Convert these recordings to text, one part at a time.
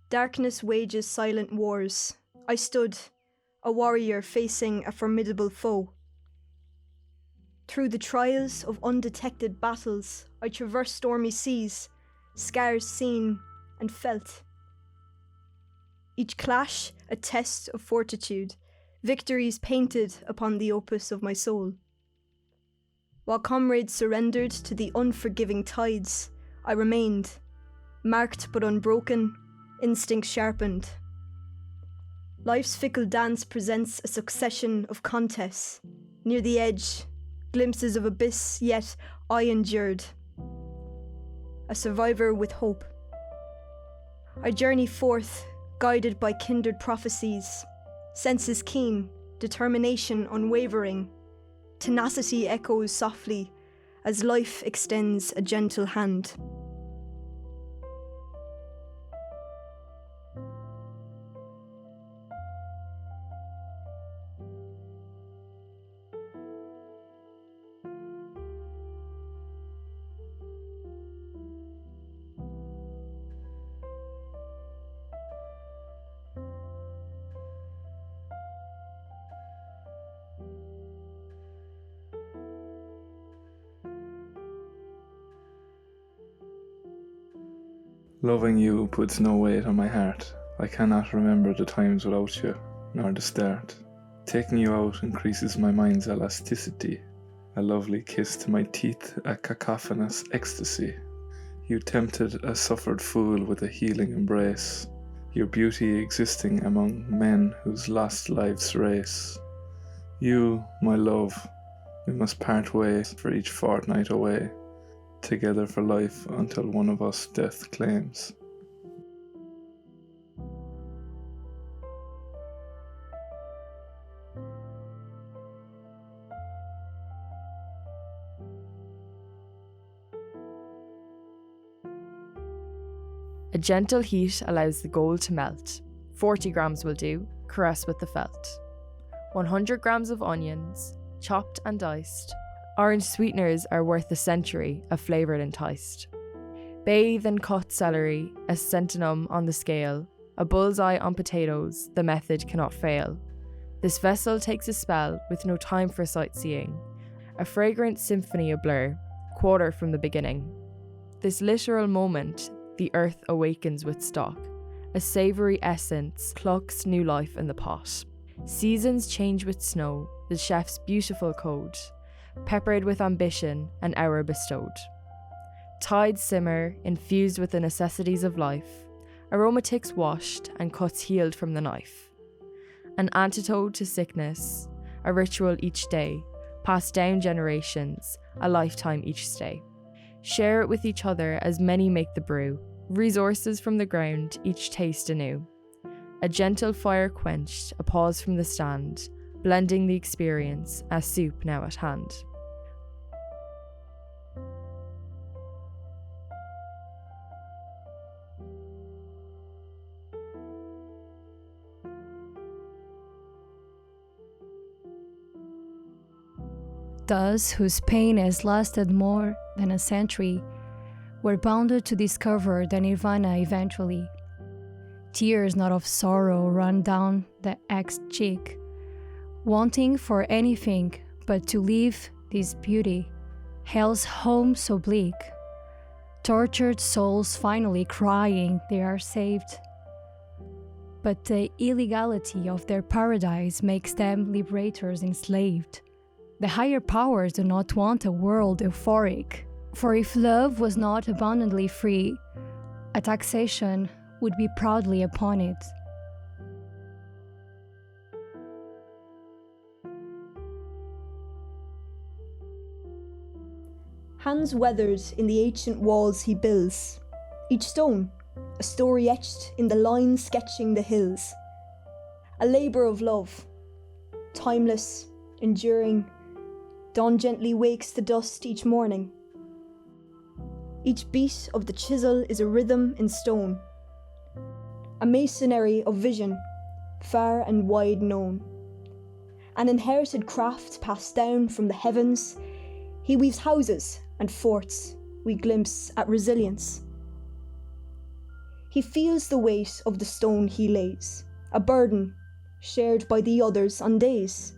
Darkness wages silent wars. I stood, a warrior facing a formidable foe. Through the trials of undetected battles, I traversed stormy seas, scars seen and felt. Each clash a test of fortitude, victories painted upon the opus of my soul. While comrades surrendered to the unforgiving tides, I remained, marked but unbroken, instinct sharpened. Life's fickle dance presents a succession of contests. Near the edge, glimpses of abyss, yet I endured. A survivor with hope. I journey forth, guided by kindred prophecies, senses keen, determination unwavering. Tenacity echoes softly as life extends a gentle hand. Loving you puts no weight on my heart. I cannot remember the times without you, nor the start. Taking you out increases my mind's elasticity. A lovely kiss to my teeth, a cacophonous ecstasy. You tempted a suffered fool with a healing embrace. Your beauty existing among men whose lost lives race. You, my love, we must part ways for each fortnight away. Together for life until one of us death claims. A gentle heat allows the gold to melt. 40 grams will do, caress with the felt. 100 grams of onions, chopped and diced. Orange sweeteners are worth a century of flavoured enticed. Bathe in cut celery, a centenum on the scale, a bullseye on potatoes, the method cannot fail. This vessel takes a spell with no time for sightseeing, a fragrant symphony a blur, quarter from the beginning. This literal moment, the earth awakens with stock, a savoury essence clucks new life in the pot. Seasons change with snow, the chef's beautiful code, peppered with ambition, an hour bestowed. Tides simmer, infused with the necessities of life, aromatics washed and cuts healed from the knife. An antidote to sickness, a ritual each day, passed down generations, a lifetime each stay. Share it with each other as many make the brew, resources from the ground, each taste anew. A gentle fire quenched, a pause from the stand, blending the experience as soup now at hand. Thus, whose pain has lasted more than a century, were bounded to discover the nirvana eventually. Tears not of sorrow run down the axed cheek, wanting for anything but to leave this beauty, hell's home so bleak. Tortured souls finally crying they are saved. But the illegality of their paradise makes them liberators enslaved. The higher powers do not want a world euphoric, for if love was not abundantly free, a taxation would be proudly upon it. Hands weathered in the ancient walls he builds, each stone a story etched in the lines sketching the hills. A labour of love, timeless, enduring, dawn gently wakes the dust each morning. Each beat of the chisel is a rhythm in stone, a masonry of vision, far and wide known. An inherited craft passed down from the heavens, he weaves houses and forts, we glimpse at resilience. He feels the weight of the stone he lays, a burden shared by the others on days.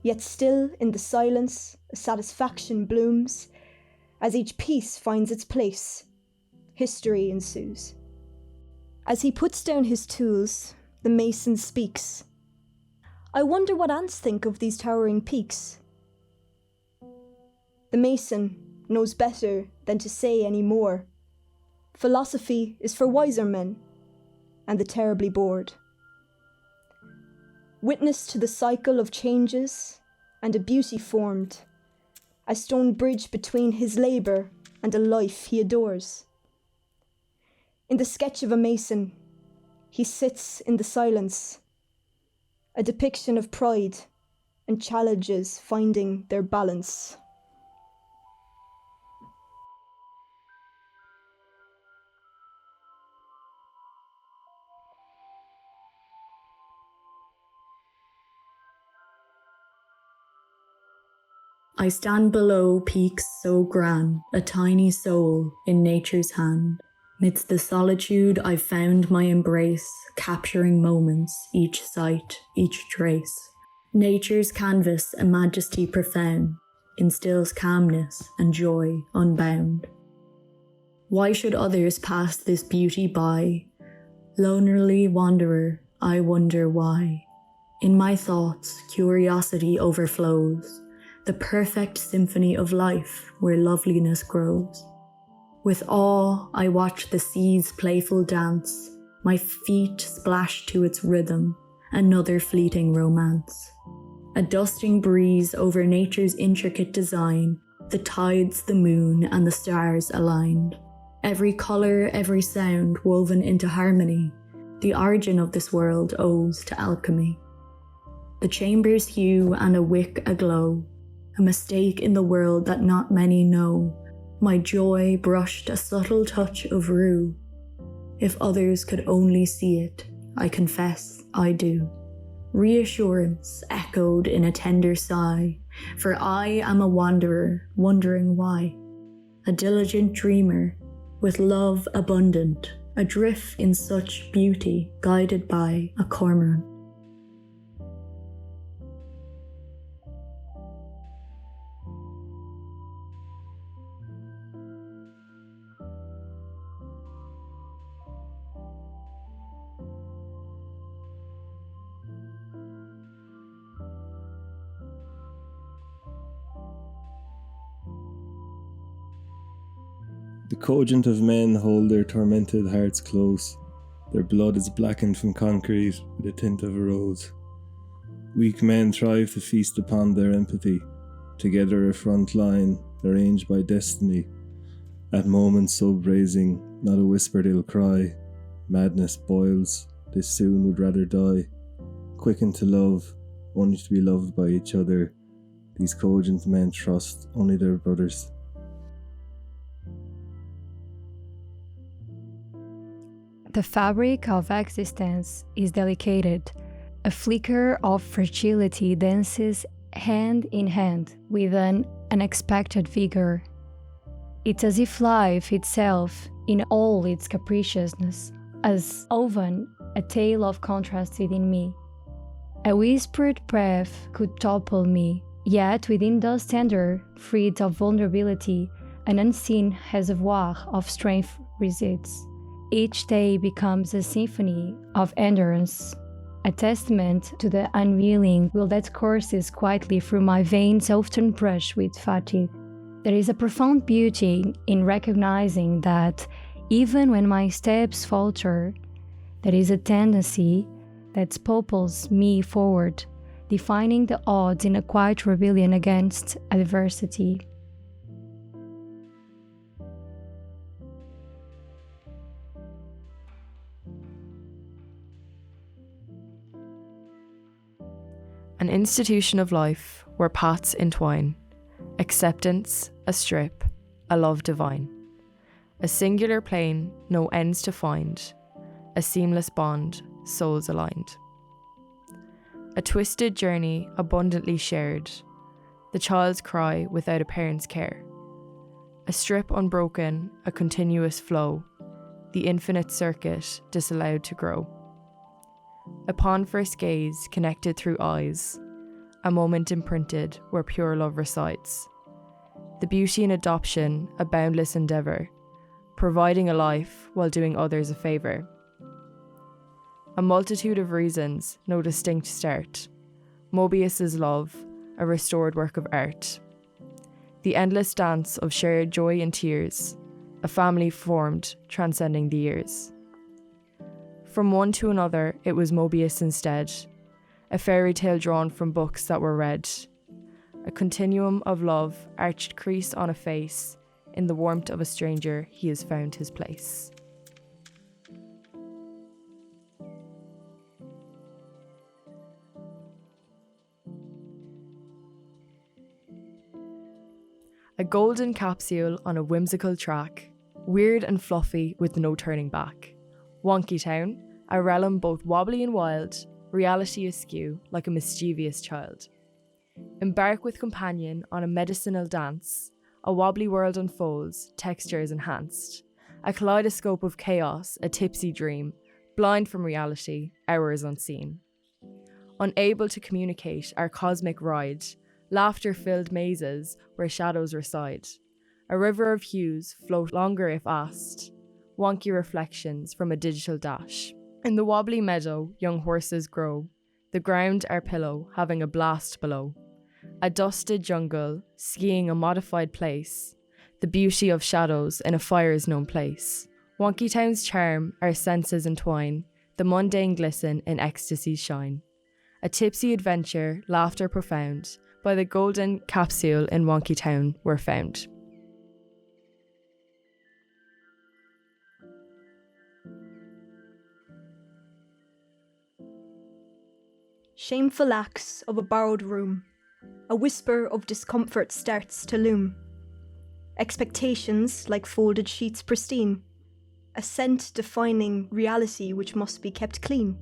Yet still in the silence a satisfaction blooms. As each piece finds its place, history ensues. As he puts down his tools, the mason speaks. I wonder what ants think of these towering peaks. The mason knows better than to say any more. Philosophy is for wiser men and the terribly bored. Witness to the cycle of changes and a beauty formed, a stone bridge between his labour and a life he adores. In the sketch of a mason, he sits in the silence, a depiction of pride and challenges finding their balance. I stand below peaks so grand, a tiny soul in nature's hand. Midst the solitude I've found my embrace, capturing moments, each sight, each trace. Nature's canvas, a majesty profound, instills calmness and joy unbound. Why should others pass this beauty by? Lonely wanderer, I wonder why. In my thoughts, curiosity overflows, the perfect symphony of life where loveliness grows. With awe, I watch the sea's playful dance, my feet splash to its rhythm, another fleeting romance. A dusting breeze over nature's intricate design, the tides, the moon, and the stars aligned. Every colour, every sound woven into harmony, the origin of this world owes to alchemy. The chamber's hue and a wick aglow, a mistake in the world that not many know. My joy brushed a subtle touch of rue. If others could only see it, I confess I do. Reassurance echoed in a tender sigh, for I am a wanderer, wondering why. A diligent dreamer, with love abundant, adrift in such beauty, guided by a cormorant. The cogent of men hold their tormented hearts close. Their blood is blackened from concrete with a tint of a rose. Weak men thrive to feast upon their empathy. Together a front line, arranged by destiny. At moments so brazen, not a whispered ill cry. Madness boils, they soon would rather die. Quickened to love, only to be loved by each other. These cogent men trust only their brothers. The fabric of existence is delicate. A flicker of fragility dances hand in hand with an unexpected vigor. It's as if life itself, in all its capriciousness, has woven a tale of contrast within me. A whispered breath could topple me, yet within those tender threads of vulnerability, an unseen reservoir of strength resides. Each day becomes a symphony of endurance, a testament to the unwilling will that courses quietly through my veins often brushed with fatigue. There is a profound beauty in recognizing that even when my steps falter, there is a tendency that propels me forward, defying the odds in a quiet rebellion against adversity. An institution of life where paths entwine, acceptance, a strip, a love divine. A singular plane, no ends to find, a seamless bond, souls aligned. A twisted journey abundantly shared, the child's cry without a parent's care. A strip unbroken, a continuous flow, the infinite circuit disallowed to grow. Upon first gaze, connected through eyes, a moment imprinted where pure love resides. The beauty in adoption, a boundless endeavour, providing a life while doing others a favour. A multitude of reasons, no distinct start. Mobius's love, a restored work of art. The endless dance of shared joy and tears, a family formed, transcending the years. From one to another, it was Mobius instead, a fairy tale drawn from books that were read. A continuum of love, arched crease on a face, in the warmth of a stranger, he has found his place. A golden capsule on a whimsical track, weird and fluffy with no turning back. Wonky Town, a realm both wobbly and wild, reality askew like a mischievous child. Embark with companion on a medicinal dance, a wobbly world unfolds, textures enhanced. A kaleidoscope of chaos, a tipsy dream, blind from reality, hours unseen. Unable to communicate our cosmic ride, laughter-filled mazes where shadows reside. A river of hues float longer if asked, wonky reflections from a digital dash. In the wobbly meadow, young horses grow, the ground our pillow, having a blast below. A dusted jungle, skiing a modified place, the beauty of shadows in a fire's known place. Wonky Town's charm, our senses entwine, the mundane glisten in ecstasy's shine. A tipsy adventure, laughter profound, by the golden capsule in Wonky Town were found. Shameful acts of a borrowed room. A whisper of discomfort starts to loom. Expectations like folded sheets pristine. A scent defining reality which must be kept clean.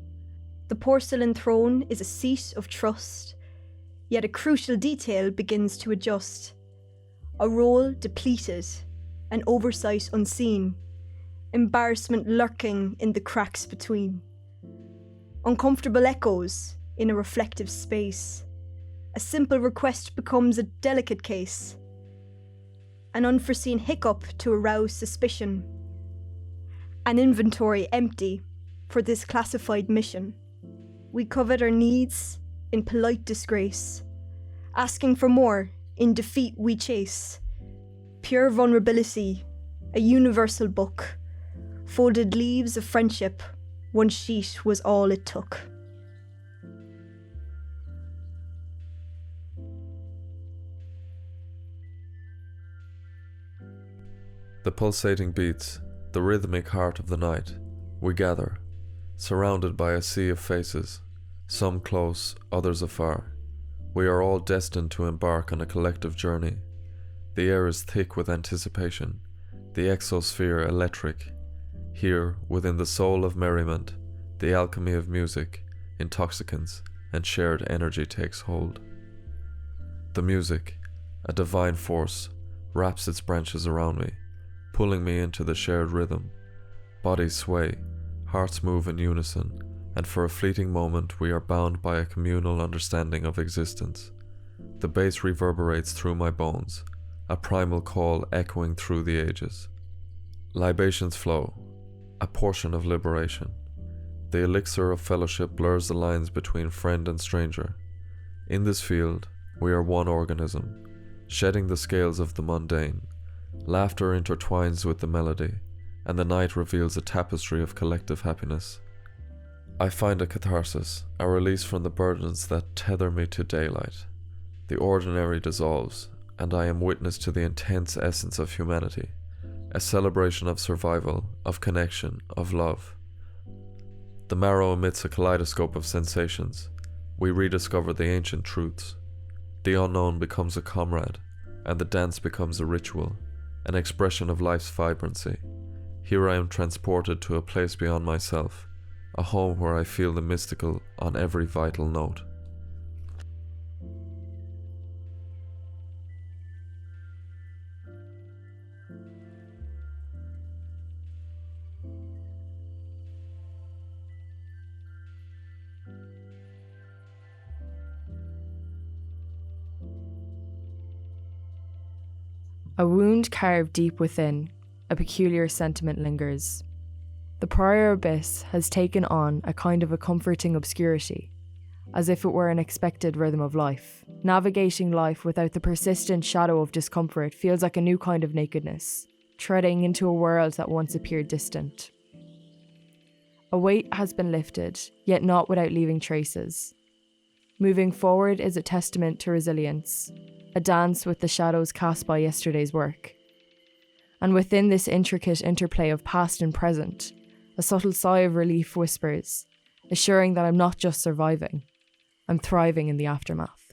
The porcelain throne is a seat of trust, yet a crucial detail begins to adjust. A role depleted, an oversight unseen, embarrassment lurking in the cracks between. Uncomfortable echoes in a reflective space. A simple request becomes a delicate case. An unforeseen hiccup to arouse suspicion. An inventory empty for this classified mission. We covet our needs in polite disgrace. Asking for more, in defeat we chase. Pure vulnerability, a universal book. Folded leaves of friendship, one sheet was all it took. The pulsating beats, the rhythmic heart of the night, we gather, surrounded by a sea of faces, some close, others afar. We are all destined to embark on a collective journey. The air is thick with anticipation, the exosphere electric. Here, within the soul of merriment, the alchemy of music, intoxicants, and shared energy takes hold. The music, a divine force, wraps its branches around me, pulling me into the shared rhythm. Bodies sway, hearts move in unison, and for a fleeting moment we are bound by a communal understanding of existence. The bass reverberates through my bones, a primal call echoing through the ages. Libations flow, a portion of liberation. The elixir of fellowship blurs the lines between friend and stranger. In this field, we are one organism, shedding the scales of the mundane. Laughter intertwines with the melody, and the night reveals a tapestry of collective happiness. I find a catharsis, a release from the burdens that tether me to daylight. The ordinary dissolves, and I am witness to the intense essence of humanity, a celebration of survival, of connection, of love. The marrow emits a kaleidoscope of sensations. We rediscover the ancient truths. The unknown becomes a comrade, and the dance becomes a ritual, an expression of life's vibrancy. Here I am transported to a place beyond myself, a home where I feel the mystical on every vital note. A wound carved deep within, a peculiar sentiment lingers. The prior abyss has taken on a kind of a comforting obscurity, as if it were an expected rhythm of life. Navigating life without the persistent shadow of discomfort feels like a new kind of nakedness, treading into a world that once appeared distant. A weight has been lifted, yet not without leaving traces. Moving forward is a testament to resilience, a dance with the shadows cast by yesterday's work. And within this intricate interplay of past and present, a subtle sigh of relief whispers, assuring that I'm not just surviving, I'm thriving in the aftermath.